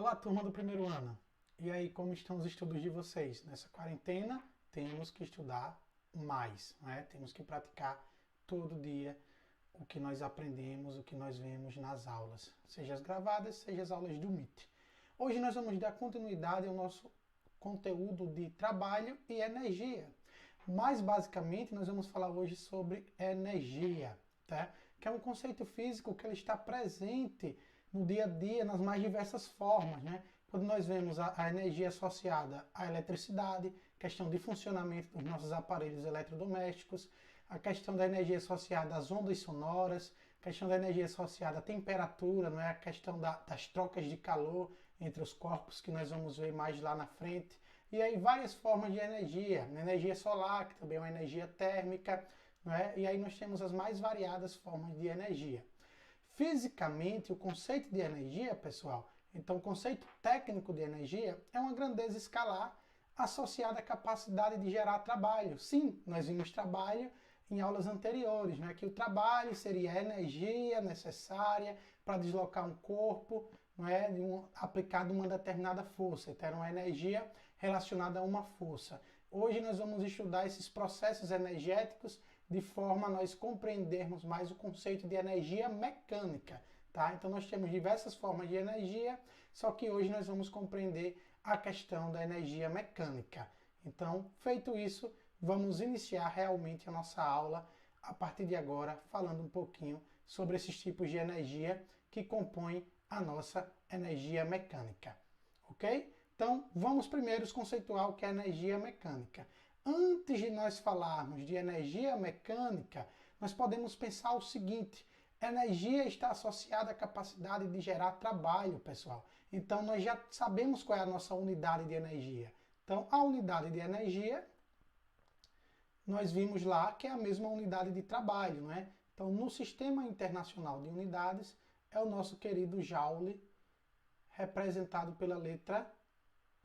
Olá, turma do primeiro ano. E aí, como estão os estudos de vocês? Nessa quarentena, temos que estudar mais, né? Temos que praticar todo dia o que nós aprendemos, o que nós vemos nas aulas, seja as gravadas, seja as aulas do Meet. Hoje nós vamos dar continuidade ao nosso conteúdo de trabalho e energia. Mais basicamente, nós vamos falar hoje sobre energia, tá? Que é um conceito físico que ele está presente no dia a dia, nas mais diversas formas, né? Quando nós vemos a energia associada à eletricidade, questão de funcionamento dos nossos aparelhos eletrodomésticos, a questão da energia associada às ondas sonoras, a questão da energia associada à temperatura, não é? A questão das trocas de calor entre os corpos, que nós vamos ver mais lá na frente. E aí várias formas de energia, energia solar, que também é uma energia térmica, não é? E aí nós temos as mais variadas formas de energia. Fisicamente, o conceito de energia, pessoal, então o conceito técnico de energia é uma grandeza escalar associada à capacidade de gerar trabalho. Sim, nós vimos trabalho em aulas anteriores, né? Que o trabalho seria a energia necessária para deslocar um corpo, não é? Aplicado uma determinada força. Então, era uma energia relacionada a uma força. Hoje nós vamos estudar esses processos energéticos de forma a nós compreendermos mais o conceito de energia mecânica, tá? Então nós temos diversas formas de energia, só que hoje nós vamos compreender a questão da energia mecânica. Então, feito isso, vamos iniciar realmente a nossa aula a partir de agora, falando um pouquinho sobre esses tipos de energia que compõem a nossa energia mecânica, ok? Então, vamos primeiro conceituar o que é energia mecânica. Antes de nós falarmos de energia mecânica, nós podemos pensar o seguinte: energia está associada à capacidade de gerar trabalho, pessoal. Então, nós já sabemos qual é a nossa unidade de energia. Então, a unidade de energia, nós vimos lá que é a mesma unidade de trabalho, não é? Então, no Sistema Internacional de Unidades, é o nosso querido Joule, representado pela letra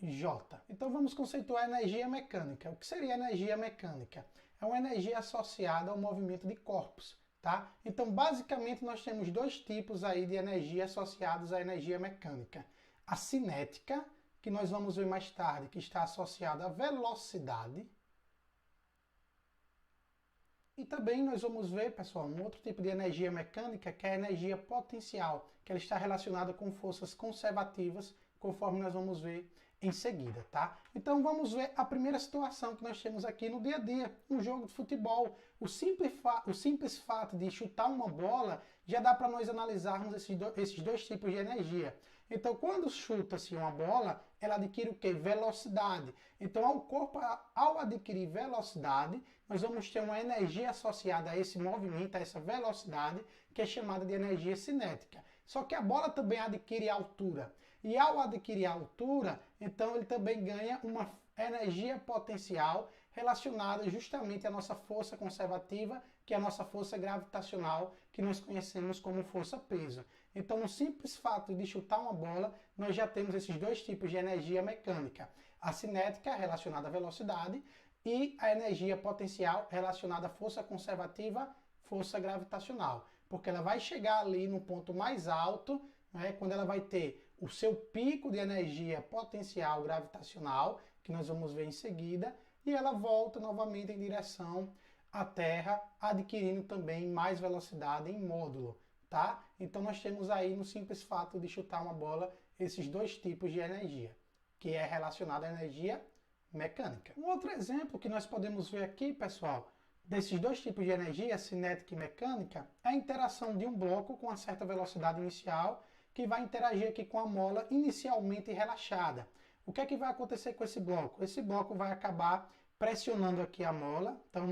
J. Então vamos conceituar a energia mecânica. O que seria energia mecânica? É uma energia associada ao movimento de corpos, tá? Então basicamente nós temos dois tipos aí de energia associados à energia mecânica. A cinética, que nós vamos ver mais tarde, que está associada à velocidade. E também nós vamos ver, pessoal, um outro tipo de energia mecânica, que é a energia potencial, que ela está relacionada com forças conservativas, conforme nós vamos ver em seguida, tá? Então vamos ver a primeira situação que nós temos aqui no dia a dia, um jogo de futebol. O simples fato de chutar uma bola já dá para nós analisarmos esses dois tipos de energia. Então quando chuta-se uma bola, ela adquire o quê? Velocidade. Então ao corpo, ao adquirir velocidade, nós vamos ter uma energia associada a esse movimento, a essa velocidade, que é chamada de energia cinética. Só que a bola também adquire altura. E ao adquirir altura, então ele também ganha uma energia potencial relacionada justamente à nossa força conservativa, que é a nossa força gravitacional, que nós conhecemos como força-peso. Então, no simples fato de chutar uma bola, nós já temos esses dois tipos de energia mecânica. A cinética, relacionada à velocidade, e a energia potencial, relacionada à força conservativa, força gravitacional. Porque ela vai chegar ali no ponto mais alto, né, quando ela vai ter o seu pico de energia potencial gravitacional, que nós vamos ver em seguida, e ela volta novamente em direção à Terra, adquirindo também mais velocidade em módulo, tá? Então nós temos aí, no simples fato de chutar uma bola, esses dois tipos de energia, que é relacionada à energia mecânica. Um outro exemplo que nós podemos ver aqui, pessoal, desses dois tipos de energia, cinética e mecânica, é a interação de um bloco com uma certa velocidade inicial, que vai interagir aqui com a mola inicialmente relaxada. O que é que vai acontecer com esse bloco? Esse bloco vai acabar pressionando aqui a mola. Então,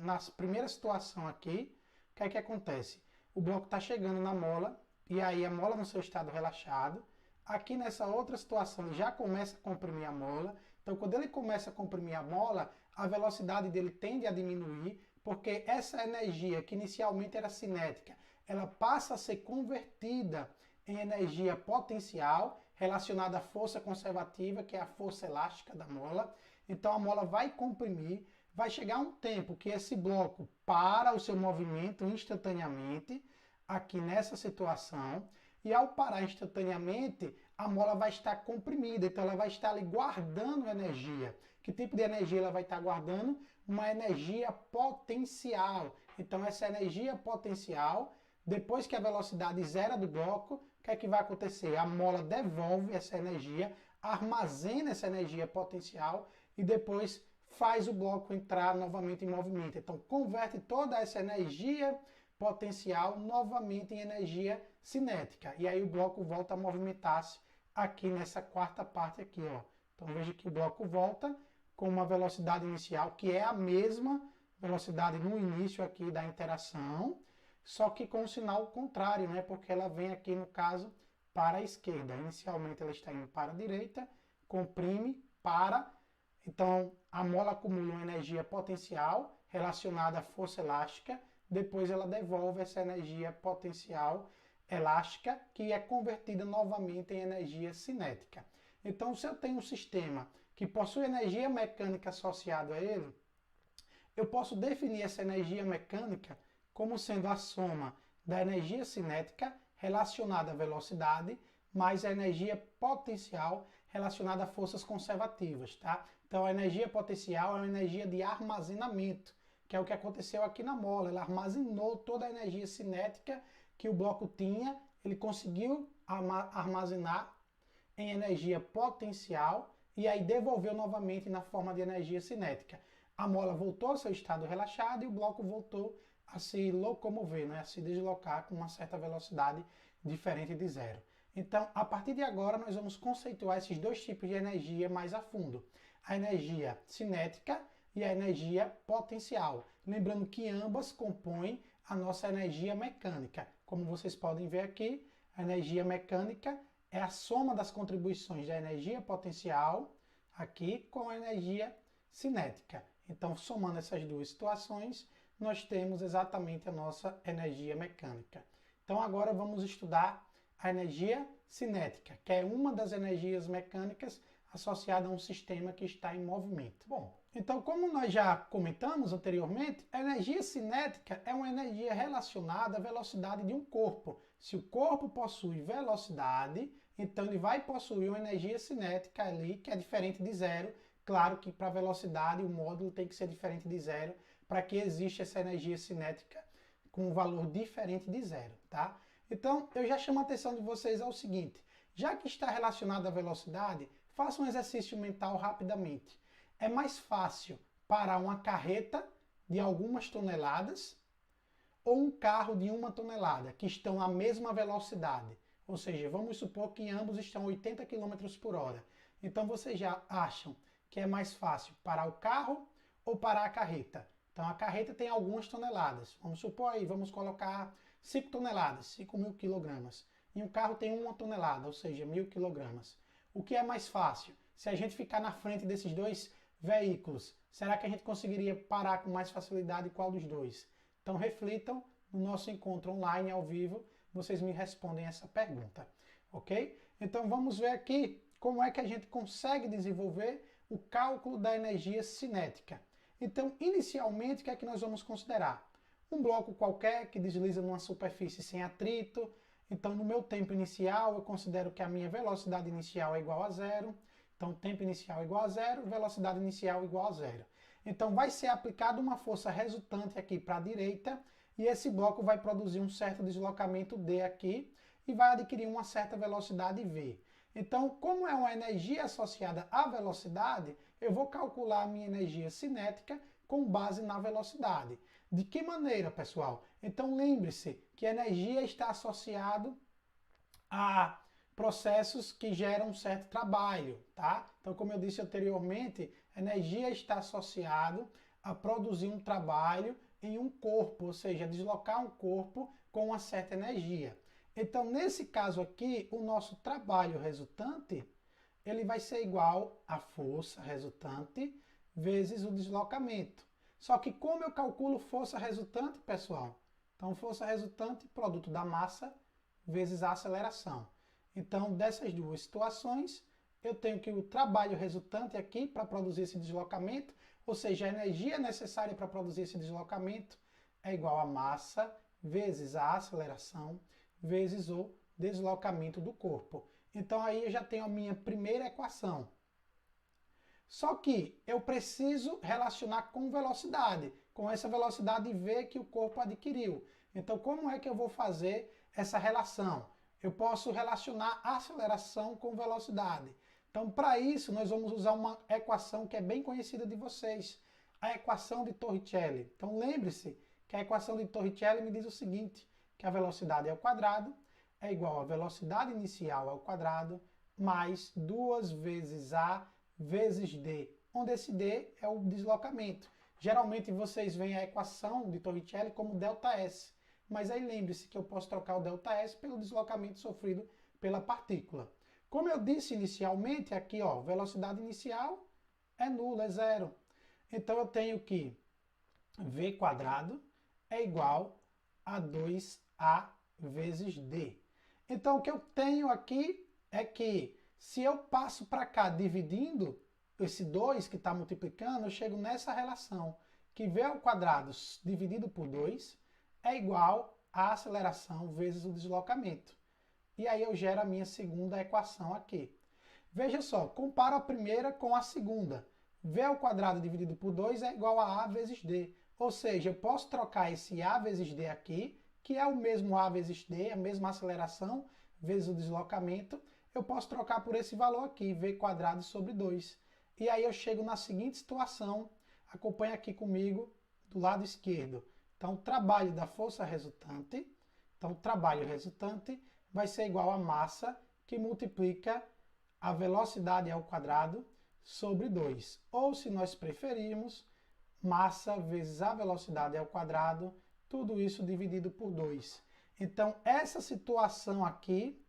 na primeira situação aqui, o que é que acontece? O bloco está chegando na mola, e aí a mola no seu estado relaxado. Aqui nessa outra situação, ele já começa a comprimir a mola. Então, quando ele começa a comprimir a mola, a velocidade dele tende a diminuir, porque essa energia, que inicialmente era cinética, ela passa a ser convertida em energia potencial relacionada à força conservativa, que é a força elástica da mola. Então a mola vai comprimir, vai chegar um tempo que esse bloco para o seu movimento instantaneamente, aqui nessa situação, e ao parar instantaneamente, a mola vai estar comprimida, então ela vai estar ali guardando energia. Que tipo de energia ela vai estar guardando? Uma energia potencial. Então essa energia potencial, depois que a velocidade zera do bloco, o que é que vai acontecer? A mola devolve essa energia, armazena essa energia potencial e depois faz o bloco entrar novamente em movimento. Então converte toda essa energia potencial novamente em energia cinética. E aí o bloco volta a movimentar-se aqui nessa quarta parte aqui, ó. Então veja que o bloco volta com uma velocidade inicial que é a mesma velocidade no início aqui da interação, só que com o sinal contrário, né? Porque ela vem aqui no caso para a esquerda. Inicialmente ela está indo para a direita, comprime, para. Então a mola acumula uma energia potencial relacionada à força elástica, depois ela devolve essa energia potencial elástica, que é convertida novamente em energia cinética. Então, se eu tenho um sistema que possui energia mecânica associada a ele, eu posso definir essa energia mecânica como sendo a soma da energia cinética relacionada à velocidade mais a energia potencial relacionada a forças conservativas, tá? Então, a energia potencial é uma energia de armazenamento, que é o que aconteceu aqui na mola. Ela armazenou toda a energia cinética que o bloco tinha, ele conseguiu armazenar em energia potencial e aí devolveu novamente na forma de energia cinética. A mola voltou ao seu estado relaxado e o bloco voltou a se locomover, né? A se deslocar com uma certa velocidade diferente de zero. Então, a partir de agora, nós vamos conceituar esses dois tipos de energia mais a fundo. A energia cinética e a energia potencial. Lembrando que ambas compõem a nossa energia mecânica. Como vocês podem ver aqui, a energia mecânica é a soma das contribuições da energia potencial aqui com a energia cinética. Então, somando essas duas situações, nós temos exatamente a nossa energia mecânica. Então, agora vamos estudar a energia cinética, que é uma das energias mecânicas associada a um sistema que está em movimento. Bom, então como nós já comentamos anteriormente, a energia cinética é uma energia relacionada à velocidade de um corpo. Se o corpo possui velocidade, então ele vai possuir uma energia cinética ali que é diferente de zero. Claro que para velocidade o módulo tem que ser diferente de zero para que exista essa energia cinética com um valor diferente de zero, tá? Então eu já chamo a atenção de vocês ao seguinte, já que está relacionado à velocidade, faça um exercício mental rapidamente. É mais fácil parar uma carreta de algumas toneladas ou um carro de 1 tonelada, que estão à mesma velocidade. Ou seja, vamos supor que ambos estão 80 km por hora. Então vocês já acham que é mais fácil parar o carro ou parar a carreta? Então a carreta tem algumas toneladas. Vamos supor aí, vamos colocar 5 toneladas, 5.000 quilogramas. E um carro tem 1 tonelada, ou seja, 1.000 quilogramas. O que é mais fácil? Se a gente ficar na frente desses dois veículos, será que a gente conseguiria parar com mais facilidade qual dos dois? Então reflitam no nosso encontro online ao vivo, vocês me respondem essa pergunta, ok? Então vamos ver aqui como é que a gente consegue desenvolver o cálculo da energia cinética. Então, inicialmente, o que é que nós vamos considerar? Um bloco qualquer que desliza numa superfície sem atrito. Então, no meu tempo inicial, eu considero que a minha velocidade inicial é igual a zero. Então, tempo inicial é igual a zero, velocidade inicial é igual a zero. Então, vai ser aplicada uma força resultante aqui para a direita e esse bloco vai produzir um certo deslocamento D aqui e vai adquirir uma certa velocidade V. Então, como é uma energia associada à velocidade, eu vou calcular a minha energia cinética com base na velocidade. De que maneira, pessoal? Então, lembre-se que a energia está associada a processos que geram um certo trabalho, tá? Então, como eu disse anteriormente, a energia está associada a produzir um trabalho em um corpo, ou seja, deslocar um corpo com uma certa energia. Então, nesse caso aqui, o nosso trabalho resultante, ele vai ser igual à força resultante vezes o deslocamento. Só que como eu calculo força resultante, pessoal? Então, força resultante, produto da massa vezes a aceleração. Então, dessas duas situações, eu tenho que o trabalho resultante aqui para produzir esse deslocamento, ou seja, a energia necessária para produzir esse deslocamento é igual a massa vezes a aceleração vezes o deslocamento do corpo. Então aí eu já tenho a minha primeira equação. Só que eu preciso relacionar com velocidade, com essa velocidade V que o corpo adquiriu. Então como é que eu vou fazer essa relação? Eu posso relacionar aceleração com velocidade. Então para isso nós vamos usar uma equação que é bem conhecida de vocês, a equação de Torricelli. Então lembre-se que a equação de Torricelli me diz o seguinte, que a velocidade ao quadrado é igual à velocidade inicial ao quadrado mais 2 vezes a vezes d, onde esse d é o deslocamento. Geralmente vocês veem a equação de Torricelli como ΔS, mas aí lembre-se que eu posso trocar o ΔS pelo deslocamento sofrido pela partícula. Como eu disse inicialmente, aqui ó, velocidade inicial é nula, é zero. Então eu tenho que v quadrado é igual a 2a vezes d. Então o que eu tenho aqui é que se eu passo para cá dividindo, esse 2 que está multiplicando, eu chego nessa relação, que v ao quadrado dividido por 2 é igual à aceleração vezes o deslocamento. E aí eu gero a minha segunda equação aqui. Veja só, comparo a primeira com a segunda. V ao quadrado dividido por 2 é igual a A vezes D. Ou seja, eu posso trocar esse A vezes D aqui, que é o mesmo A vezes D, a mesma aceleração vezes o deslocamento, eu posso trocar por esse valor aqui, V quadrado sobre 2. E aí eu chego na seguinte situação, acompanha aqui comigo do lado esquerdo. Então, o trabalho da força resultante, então o trabalho resultante vai ser igual a massa que multiplica a velocidade ao quadrado sobre 2. Ou, se nós preferirmos, massa vezes a velocidade ao quadrado, tudo isso dividido por 2. Então, essa situação aqui,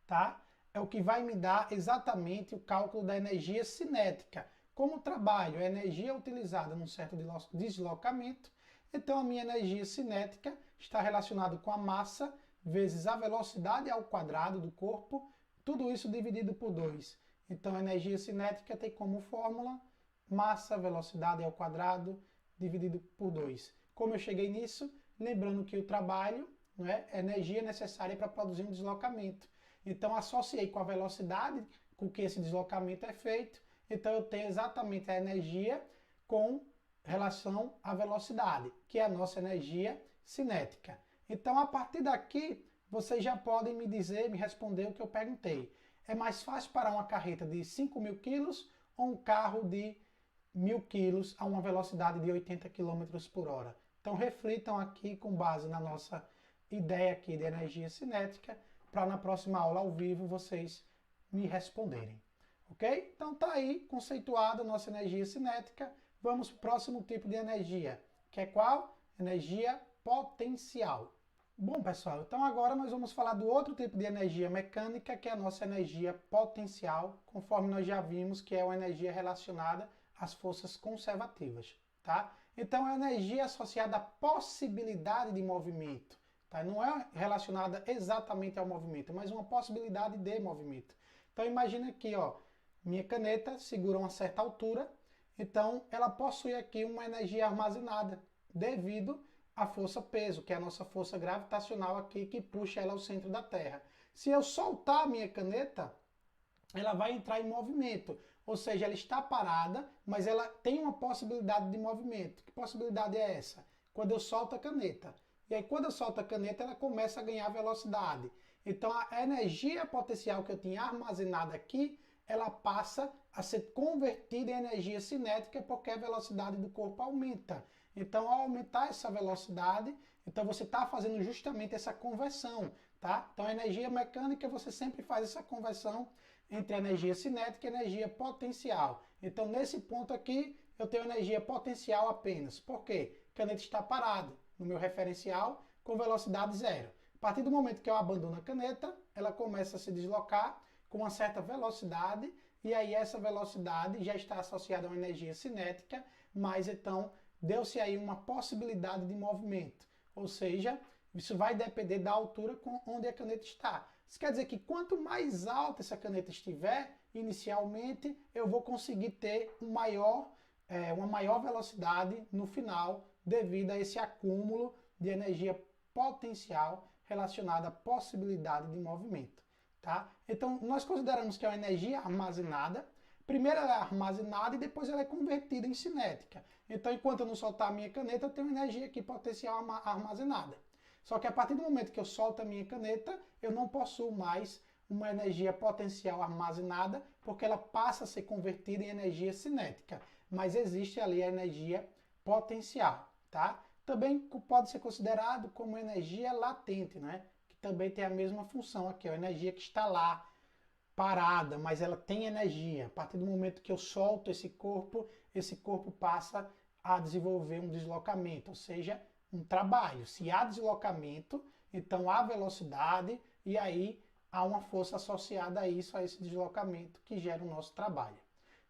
tá? É o que vai me dar exatamente o cálculo da energia cinética. Como trabalho, a energia utilizada num certo deslocamento, então a minha energia cinética está relacionada com a massa vezes a velocidade ao quadrado do corpo, tudo isso dividido por 2. Então a energia cinética tem como fórmula massa, velocidade ao quadrado, dividido por 2. Como eu cheguei nisso? Lembrando que o trabalho, não é energia necessária para produzir um deslocamento. Então, associei com a velocidade com que esse deslocamento é feito. Então, eu tenho exatamente a energia com relação à velocidade, que é a nossa energia cinética. Então, a partir daqui, vocês já podem me dizer, me responder o que eu perguntei. É mais fácil parar uma carreta de 5.000 quilos ou um carro de 1.000 quilos a uma velocidade de 80 km por hora? Então, reflitam aqui com base na nossa ideia aqui de energia cinética, para na próxima aula ao vivo vocês me responderem. Ok? Então tá aí conceituada a nossa energia cinética. Vamos para o próximo tipo de energia, que é qual? Energia potencial. Bom, pessoal, então agora nós vamos falar do outro tipo de energia mecânica, que é a nossa energia potencial, conforme nós já vimos que é uma energia relacionada às forças conservativas, tá? Então, é energia associada à possibilidade de movimento. Tá? Não é relacionada exatamente ao movimento, mas uma possibilidade de movimento. Então imagina aqui, ó, minha caneta segura uma certa altura, então ela possui aqui uma energia armazenada devido à força-peso, que é a nossa força gravitacional aqui que puxa ela ao centro da Terra. Se eu soltar a minha caneta, ela vai entrar em movimento, ou seja, ela está parada, mas ela tem uma possibilidade de movimento. Que possibilidade é essa? Quando eu solto a caneta. E aí, quando eu solto a caneta, ela começa a ganhar velocidade. Então, a energia potencial que eu tinha armazenada aqui, ela passa a ser convertida em energia cinética porque a velocidade do corpo aumenta. Então, ao aumentar essa velocidade, então você está fazendo justamente essa conversão, tá? Então, a energia mecânica, você sempre faz essa conversão entre a energia cinética e a energia potencial. Então, nesse ponto aqui, eu tenho energia potencial apenas. Por quê? A caneta está parada no meu referencial com velocidade zero. A partir do momento que eu abandono a caneta, ela começa a se deslocar com uma certa velocidade, e aí essa velocidade já está associada a uma energia cinética, mas então deu-se aí uma possibilidade de movimento. Ou seja, isso vai depender da altura onde a caneta está. Isso quer dizer que quanto mais alta essa caneta estiver, inicialmente, eu vou conseguir ter uma maior velocidade no final, devido a esse acúmulo de energia potencial relacionada à possibilidade de movimento. tá? Então, nós consideramos que é uma energia armazenada. Primeiro ela é armazenada e depois ela é convertida em cinética. Então, enquanto eu não soltar a minha caneta, eu tenho energia aqui potencial armazenada. Só que a partir do momento que eu solto a minha caneta, eu não possuo mais uma energia potencial armazenada, porque ela passa a ser convertida em energia cinética. Mas existe ali a energia potencial, tá? Também pode ser considerado como energia latente, né? Que também tem a mesma função aqui, a energia que está lá, parada, mas ela tem energia. A partir do momento que eu solto esse corpo passa a desenvolver um deslocamento, ou seja, um trabalho. Se há deslocamento, então há velocidade e aí há uma força associada a isso, a esse deslocamento que gera o nosso trabalho,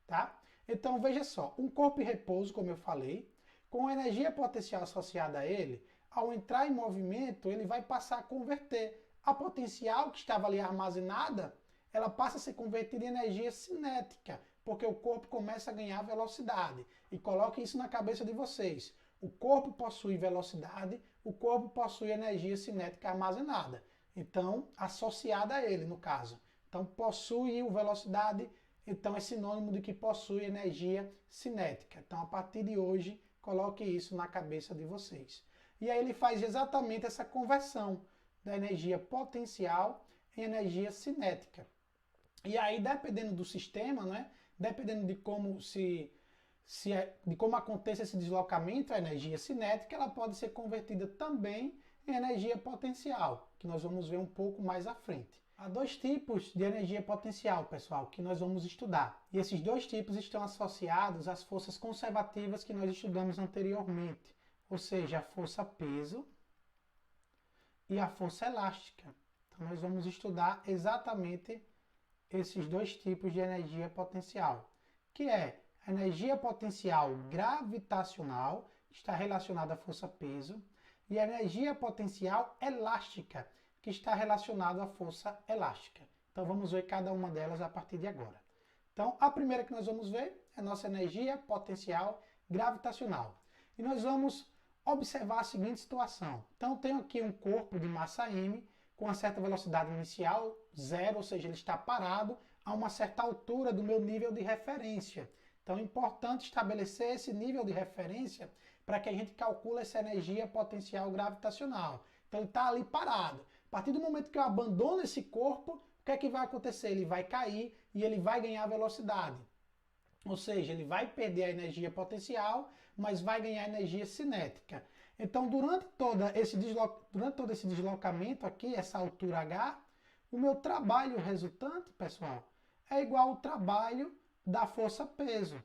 tá? Então veja só, um corpo em repouso, como eu falei, com energia potencial associada a ele, ao entrar em movimento, ele vai passar a converter a potencial que estava ali armazenada, ela passa a ser convertida em energia cinética, porque o corpo começa a ganhar velocidade. E coloque isso na cabeça de vocês. O corpo possui velocidade, o corpo possui energia cinética armazenada. Então, associada a ele, no caso. Então, possui velocidade, então é sinônimo de que possui energia cinética. Então, a partir de hoje, coloque isso na cabeça de vocês. E aí ele faz exatamente essa conversão da energia potencial em energia cinética. E aí, dependendo do sistema, né, dependendo de como de como acontece esse deslocamento, a energia cinética, ela pode ser convertida também em energia potencial, que nós vamos ver um pouco mais à frente. Há dois tipos de energia potencial, pessoal, que nós vamos estudar. E esses dois tipos estão associados às forças conservativas que nós estudamos anteriormente, ou seja, a força peso e a força elástica. Então, nós vamos estudar exatamente esses dois tipos de energia potencial, que é a energia potencial gravitacional, que está relacionada à força peso, e a energia potencial elástica, que está relacionada à força elástica. Então vamos ver cada uma delas a partir de agora. Então a primeira que nós vamos ver é a nossa energia potencial gravitacional. E nós vamos observar a seguinte situação. Então eu tenho aqui um corpo de massa m, com uma certa velocidade inicial, zero, ou seja, ele está parado a uma certa altura do meu nível de referência. Então é importante estabelecer esse nível de referência para que a gente calcule essa energia potencial gravitacional. Então ele está ali parado. A partir do momento que eu abandono esse corpo, o que é que vai acontecer? Ele vai cair e ele vai ganhar velocidade. Ou seja, ele vai perder a energia potencial, mas vai ganhar energia cinética. Então, durante todo esse deslocamento aqui, essa altura h, o meu trabalho resultante, pessoal, é igual ao trabalho da força-peso.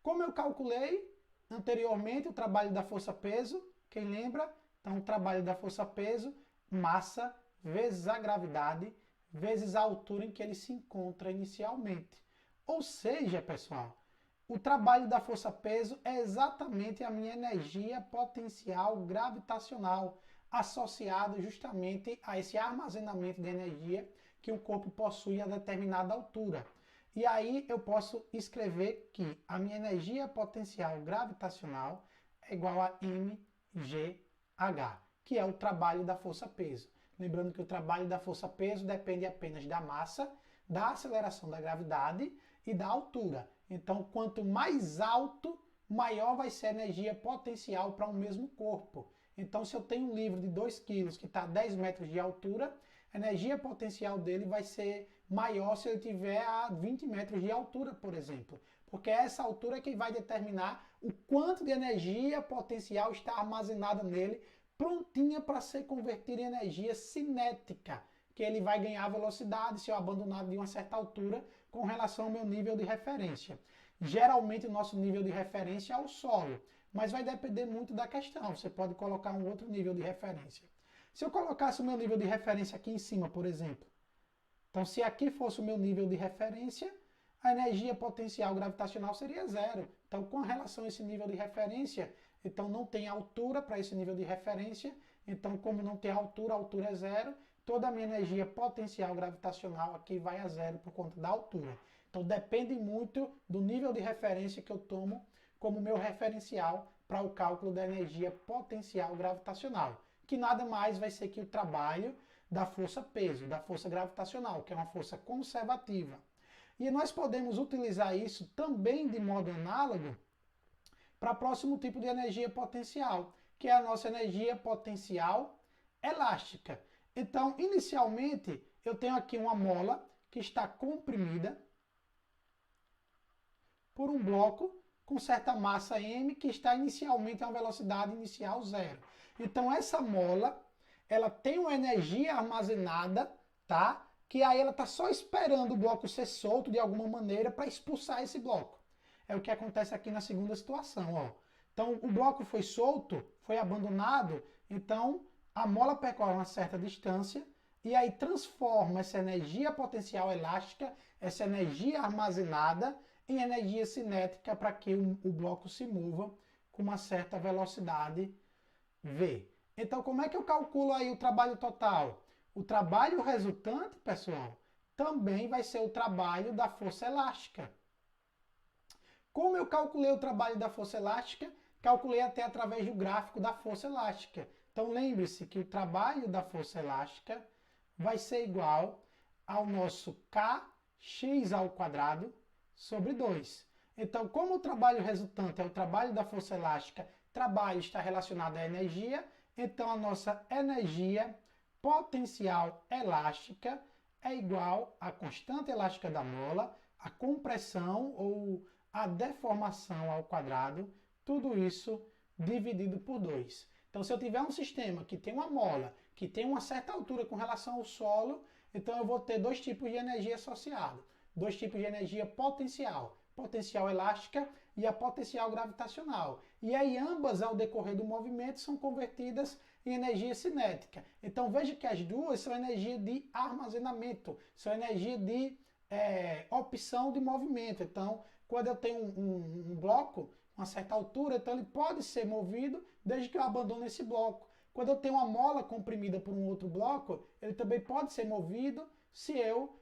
Como eu calculei anteriormente o trabalho da força-peso, quem lembra? Então, o trabalho da força-peso, massa vezes a gravidade, vezes a altura em que ele se encontra inicialmente. Ou seja, pessoal, o trabalho da força-peso é exatamente a minha energia potencial gravitacional, associada justamente a esse armazenamento de energia que o corpo possui a determinada altura. E aí eu posso escrever que a minha energia potencial gravitacional é igual a mgh, que é o trabalho da força-peso. Lembrando que o trabalho da força-peso depende apenas da massa, da aceleração da gravidade e da altura. Então, quanto mais alto, maior vai ser a energia potencial para um mesmo corpo. Então, se eu tenho um livro de 2 kg que está a 10 metros de altura, a energia potencial dele vai ser maior se ele tiver a 20 metros de altura, por exemplo. Porque essa altura é que vai determinar o quanto de energia potencial está armazenada nele, prontinha para ser convertida em energia cinética, que ele vai ganhar velocidade se eu abandonar de uma certa altura com relação ao meu nível de referência. Geralmente o nosso nível de referência é o solo, mas vai depender muito da questão. Você pode colocar um outro nível de referência. Se eu colocasse o meu nível de referência aqui em cima, por exemplo, então se aqui fosse o meu nível de referência, a energia potencial gravitacional seria zero. Então, com relação a esse nível de referência, então não tem altura para esse nível de referência. Então, como não tem altura, a altura é zero, toda a minha energia potencial gravitacional aqui vai a zero por conta da altura. Então, depende muito do nível de referência que eu tomo como meu referencial para o cálculo da energia potencial gravitacional, que nada mais vai ser que o trabalho da força peso, da força gravitacional, que é uma força conservativa. E nós podemos utilizar isso também de modo análogo para o próximo tipo de energia potencial, que é a nossa energia potencial elástica. Então, inicialmente, eu tenho aqui uma mola que está comprimida por um bloco com certa massa m que está inicialmente a uma velocidade inicial zero. Então, essa mola, ela tem uma energia armazenada, tá? Que aí ela está só esperando o bloco ser solto de alguma maneira para expulsar esse bloco. É o que acontece aqui na segunda situação, ó. Então, o bloco foi solto, foi abandonado, então a mola percorre uma certa distância e aí transforma essa energia potencial elástica, essa energia armazenada, em energia cinética para que o bloco se mova com uma certa velocidade v. Então, como é que eu calculo aí o trabalho total? O trabalho resultante, pessoal, também vai ser o trabalho da força elástica. Como eu calculei o trabalho da força elástica? Calculei até através do gráfico da força elástica. Então, lembre-se que o trabalho da força elástica vai ser igual ao nosso kx ao quadrado sobre 2. Então, como o trabalho resultante é o trabalho da força elástica, trabalho está relacionado à energia, então a nossa energia potencial elástica é igual à constante elástica da mola, a compressão ou a deformação ao quadrado, tudo isso dividido por 2. Então, se eu tiver um sistema que tem uma mola, que tem uma certa altura com relação ao solo, então eu vou ter dois tipos de energia associados. Dois tipos de energia potencial. Potencial elástica e a potencial gravitacional. E aí ambas, ao decorrer do movimento, são convertidas em energia cinética. Então veja que as duas são energia de armazenamento, são energia de opção de movimento. Então, quando eu tenho um bloco, uma certa altura, então ele pode ser movido desde que eu abandone esse bloco. Quando eu tenho uma mola comprimida por um outro bloco, ele também pode ser movido se eu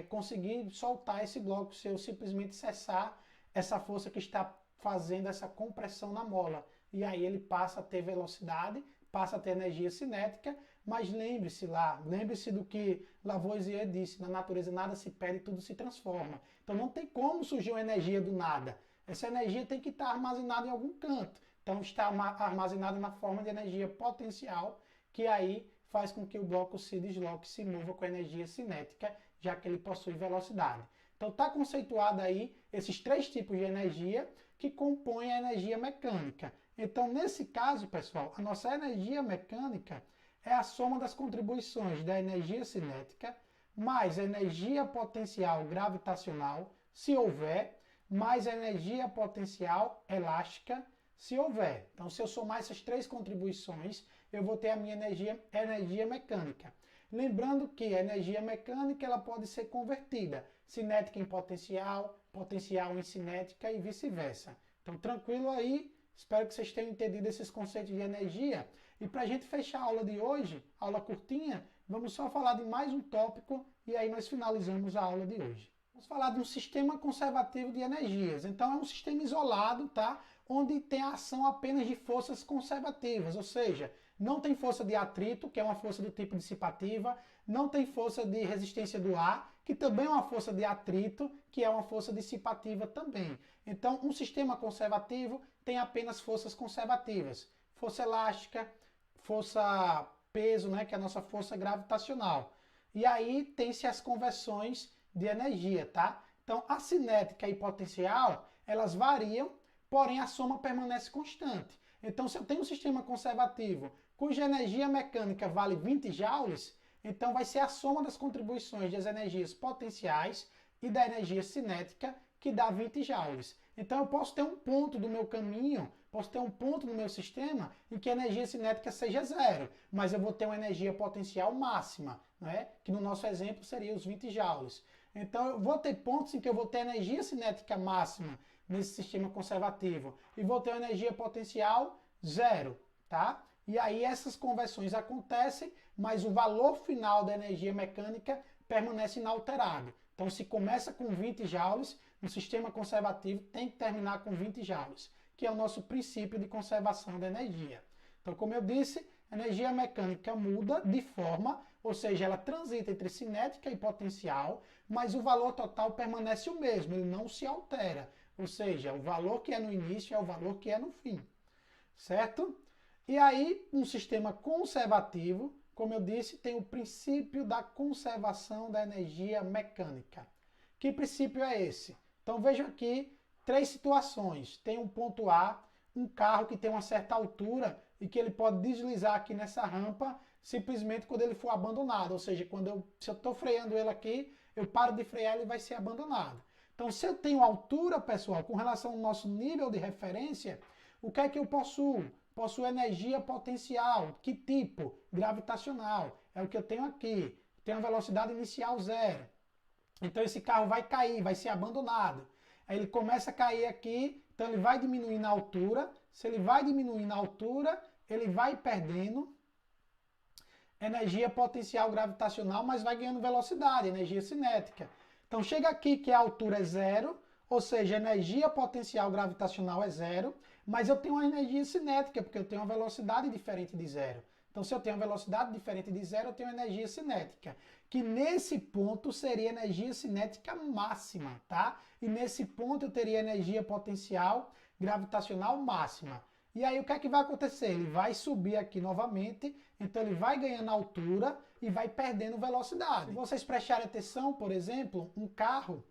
conseguir soltar esse bloco, se eu simplesmente cessar essa força que está fazendo essa compressão na mola. E aí ele passa a ter velocidade, passa a ter energia cinética, mas lembre-se do que Lavoisier disse, na natureza nada se perde, tudo se transforma. Então não tem como surgir uma energia do nada. Essa energia tem que estar armazenada em algum canto. Então está armazenada na forma de energia potencial, que aí faz com que o bloco se desloque, se mova com energia cinética, já que ele possui velocidade. Então está conceituado aí esses três tipos de energia que compõem a energia mecânica. Então, nesse caso, pessoal, a nossa energia mecânica é a soma das contribuições da energia cinética mais a energia potencial gravitacional, se houver, mais a energia potencial elástica, se houver. Então, se eu somar essas três contribuições, eu vou ter a minha energia mecânica. Lembrando que a energia mecânica ela pode ser convertida, cinética em potencial, potencial em cinética e vice-versa. Então, tranquilo aí, espero que vocês tenham entendido esses conceitos de energia. E para a gente fechar a aula de hoje, aula curtinha, vamos só falar de mais um tópico e aí nós finalizamos a aula de hoje. Vamos falar de um sistema conservativo de energias. Então, é um sistema isolado, tá? Onde tem a ação apenas de forças conservativas, ou seja, não tem força de atrito, que é uma força do tipo dissipativa, não tem força de resistência do ar, que também é uma força de atrito, que é uma força dissipativa também. Então, um sistema conservativo tem apenas forças conservativas. Força elástica, força peso, né, que é a nossa força gravitacional. E aí tem-se as conversões de energia, tá? Então, a cinética e potencial, elas variam, porém a soma permanece constante. Então, se eu tenho um sistema conservativo cuja energia mecânica vale 20 joules, então vai ser a soma das contribuições das energias potenciais e da energia cinética que dá 20 joules. Então, eu posso ter um ponto do meu caminho, posso ter um ponto no meu sistema em que a energia cinética seja zero, mas eu vou ter uma energia potencial máxima, né? Que no nosso exemplo seria os 20 joules. Então, eu vou ter pontos em que eu vou ter energia cinética máxima nesse sistema conservativo e vou ter uma energia potencial zero, tá? E aí essas conversões acontecem, mas o valor final da energia mecânica permanece inalterado. Então, se começa com 20 joules, no sistema conservativo tem que terminar com 20 joules, que é o nosso princípio de conservação da energia. Então, como eu disse, a energia mecânica muda de forma, Ou seja, ela transita entre cinética e potencial, mas o valor total permanece o mesmo, ele não se altera. Ou seja, o valor que é no início é o valor que é no fim. Certo? E aí, um sistema conservativo, como eu disse, tem o princípio da conservação da energia mecânica. Que princípio é esse? Então vejam aqui 3 situações. Tem um ponto A, um carro que tem uma certa altura e que ele pode deslizar aqui nessa rampa simplesmente quando ele for abandonado. Ou seja, se eu estou freando ele aqui, eu paro de frear, ele vai ser abandonado. Então, se eu tenho altura, pessoal, com relação ao nosso nível de referência, o que é que eu possuo? Possuo energia potencial. Que tipo? Gravitacional. É o que eu tenho aqui. Tenho a velocidade inicial 0. Então esse carro vai cair, vai ser abandonado. Aí ele começa a cair aqui, então ele vai diminuir na altura. Se ele vai diminuir na altura, ele vai perdendo energia potencial gravitacional, mas vai ganhando velocidade, energia cinética. Então chega aqui que a altura é 0, ou seja, energia potencial gravitacional é 0, mas eu tenho uma energia cinética, porque eu tenho uma velocidade diferente de 0. Então, se eu tenho uma velocidade diferente de 0, eu tenho energia cinética, que nesse ponto seria energia cinética máxima, tá? E nesse ponto eu teria energia potencial gravitacional máxima. E aí o que é que vai acontecer? Ele vai subir aqui novamente, então ele vai ganhando altura e vai perdendo velocidade. Se vocês prestarem atenção, por exemplo, um carro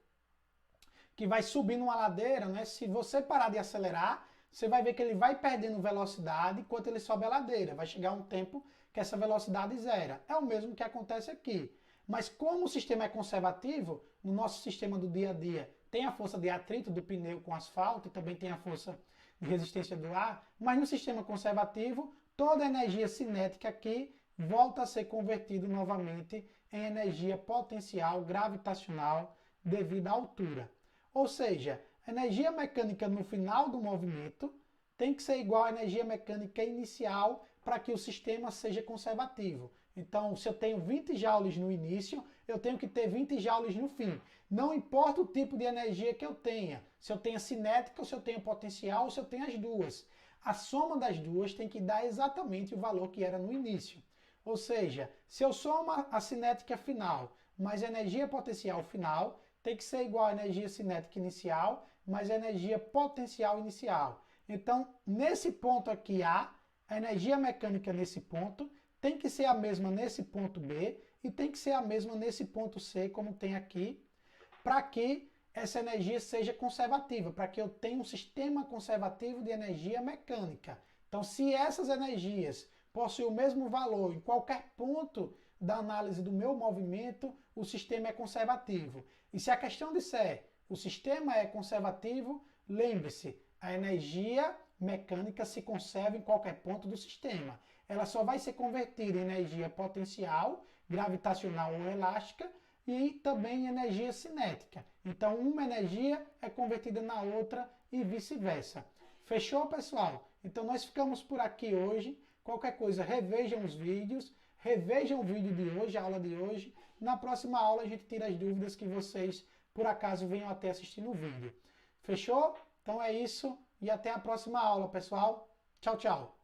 que vai subir numa ladeira, né? Se você parar de acelerar, você vai ver que ele vai perdendo velocidade enquanto ele sobe a ladeira. Vai chegar um tempo que essa velocidade zera. É o mesmo que acontece aqui. Mas como o sistema é conservativo, no nosso sistema do dia a dia, tem a força de atrito do pneu com asfalto e também tem a força de resistência do ar, mas no sistema conservativo, toda a energia cinética aqui volta a ser convertida novamente em energia potencial gravitacional devido à altura. Ou seja, a energia mecânica no final do movimento tem que ser igual à energia mecânica inicial para que o sistema seja conservativo. Então, se eu tenho 20 joules no início, eu tenho que ter 20 joules no fim. Não importa o tipo de energia que eu tenha, se eu tenho cinética, ou se eu tenho potencial, ou se eu tenho as duas. A soma das duas tem que dar exatamente o valor que era no início. Ou seja, se eu somo a cinética final mais a energia potencial final, tem que ser igual à energia cinética inicial mais a energia potencial inicial. Então, nesse ponto aqui A, a energia mecânica nesse ponto tem que ser a mesma nesse ponto B e tem que ser a mesma nesse ponto C, como tem aqui, para que essa energia seja conservativa, para que eu tenha um sistema conservativo de energia mecânica. Então, se essas energias possuem o mesmo valor em qualquer ponto da análise do meu movimento, o sistema é conservativo. E se a questão disser o sistema é conservativo, lembre-se, a energia mecânica se conserva em qualquer ponto do sistema. Ela só vai ser convertida em energia potencial, gravitacional ou elástica e também em energia cinética. Então, uma energia é convertida na outra e vice-versa. Fechou, pessoal? Então, nós ficamos por aqui hoje. Qualquer coisa, revejam os vídeos, revejam o vídeo de hoje, a aula de hoje. Na próxima aula, a gente tira as dúvidas que vocês, por acaso, venham até assistindo o vídeo. Fechou? Então é isso e até a próxima aula, pessoal. Tchau, tchau.